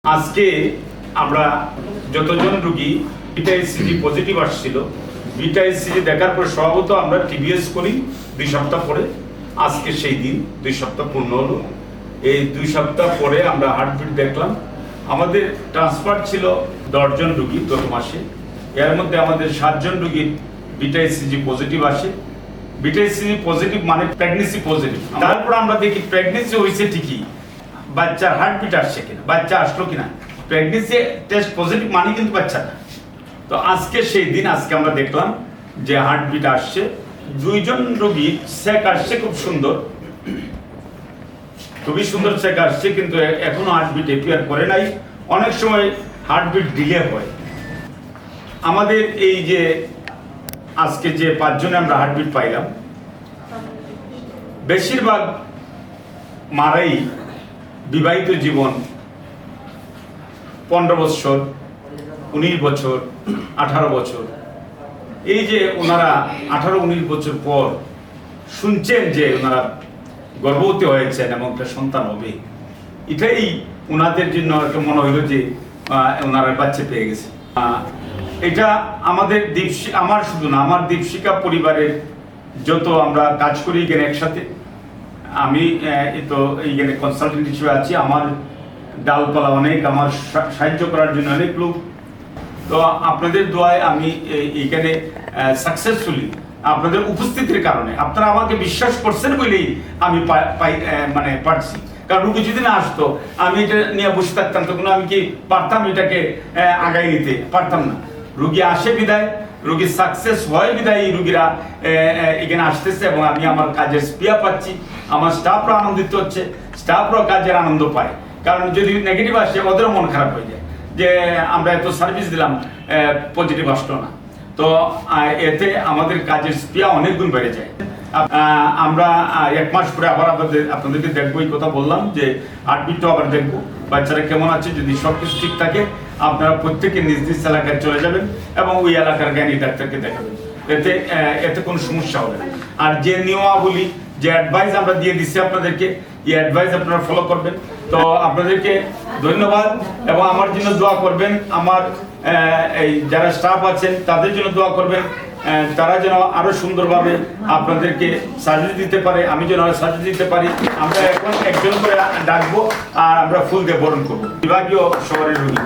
আজকে আমরা যতজন রোগী বিটা এসসিজি পজিটিভ আসছিল, বিটা এসসিজি দেখার পর স্বভাবত আমরা টিবিএস করি 2 সপ্তাহ পরে। আজকে সেই দিন 2 সপ্তাহ পূর্ণ হলো। এই 2 সপ্তাহ পরে আমরা হার্টবিট দেখলাম। আমাদের ট্রান্সফার ছিল 10 জন রোগী গত মাসে। এর মধ্যে আমাদের 7 জন রোগীর বিটা এসসিজি পজিটিভ আসে। বিটা এসসিজি পজিটিভ মানে প্রেগনেন্সি পজিটিভ। তারপর আমরা দেখি প্রেগনেন্সি হয়েছে ঠিকই, বাচ্চার হার্টবিট আসছে কিনা, বাচ্চা আসলো কিনা। প্রেগনেন্সি টেস্ট পজিটিভ মানে কিন্তু বাচ্চা না। তো আজকে সেই দিন, আজকে আমরা দেখলাম যে হার্টবিট আসছে। 2 জন রোগী চেক আসছে, খুব সুন্দর, খুবই সুন্দর চেক আসছে, কিন্তু এখনো হার্টবিট এপিয়ার করে নাই। অনেক সময় হার্টবিট ডিলে হয়। আমাদের এই যে আজকে যে 5 জনে আমরা হার্টবিট পাইলাম, বেশিরভাগ মারাই বিবাহিত জীবন, 15 বছর, 19 বছর, 18 বছর। এই যে ওনারা 18-19 বছর পর শুনছেন যে ওনারা গর্ভবতী হয়েছেন এবং একটা সন্তান হবে, এটাই ওনাদের জন্য একটা মনে হইল যে ওনারা বাচ্চা পেয়ে গেছে। এটা আমাদের আমার শুধু না, আমার দীপশিকা পরিবারের যত আমরা কাজ করি এখানে একসাথে, আমি তো এইখানে কনসালটেন্ট হিসেবে আছি, আমার ডালপালা অনেক, আমার সাহায্য করার জন্য অনেক লোক। তো আপনাদের দোয়ায় আমি এইখানে সাকসেসফুলি, আপনাদের উপস্থিতির কারণে, আপনারা আমাকে বিশ্বাস করছেন বলেই আমি মানে পারছি। কারণ রুগী যদি না আসতো, আমি এটা নিয়ে বসে থাকতাম, তখন আমি কি পারতাম এটাকে আগায় নিতে? পারতাম না। রুগী আসে বিদায়, রুগী সাকসেস হয় বিদায় রুগীরা এখানে আসতেছে, এবং আমি আমার কাজের স্পিয়া পাচ্ছি, আমার স্টাফরা আনন্দিত হচ্ছে, স্টাফরাও কাজের আনন্দ পায়। কারণ যদি নেগেটিভ আসে, ওদেরও মন খারাপ হয়ে যায় যে আমরা এত সার্ভিস দিলাম, পজিটিভ আসলো না। তো এতে আমাদের কাজের স্পিয়া অনেক গুণ বেড়ে যায়। আমরা 1 মাস পরে আবার আপনাদেরকে দেখবো, এই কথা বললাম যে হার্টবিটও আবার দেখবো, বাচ্চারা কেমন আছে। যদি সবকিছু ঠিক থাকে, আপনারা প্রত্যেকে নিজ নিজ এলাকায় চলে যাবেন এবং ওই এলাকার জ্ঞানী ডাক্তারকে দেখাবেন। এতে কোনো সমস্যা হবে না। আর যে নিয়মাবলী, যে অ্যাডভাইস আমরা দিয়ে দিচ্ছি আপনাদেরকে, এই অ্যাডভাইস আপনারা ফলো করবেন। তো আপনাদেরকে ধন্যবাদ, এবং আমার জন্য দোয়া করবেন। আমার এই যারা স্টাফ আছেন তাদের জন্য দোয়া করবেন, তারা যেন আরো সুন্দরভাবে আপনাদেরকে সার্ভিস দিতে পারে, আমি যেন সার্ভিস দিতে পারি। আমরা এখন একজন করে ডাকবো আর আমরা ফুল দিয়ে বরণ করবো বিভাগীয় শহরের রোগী।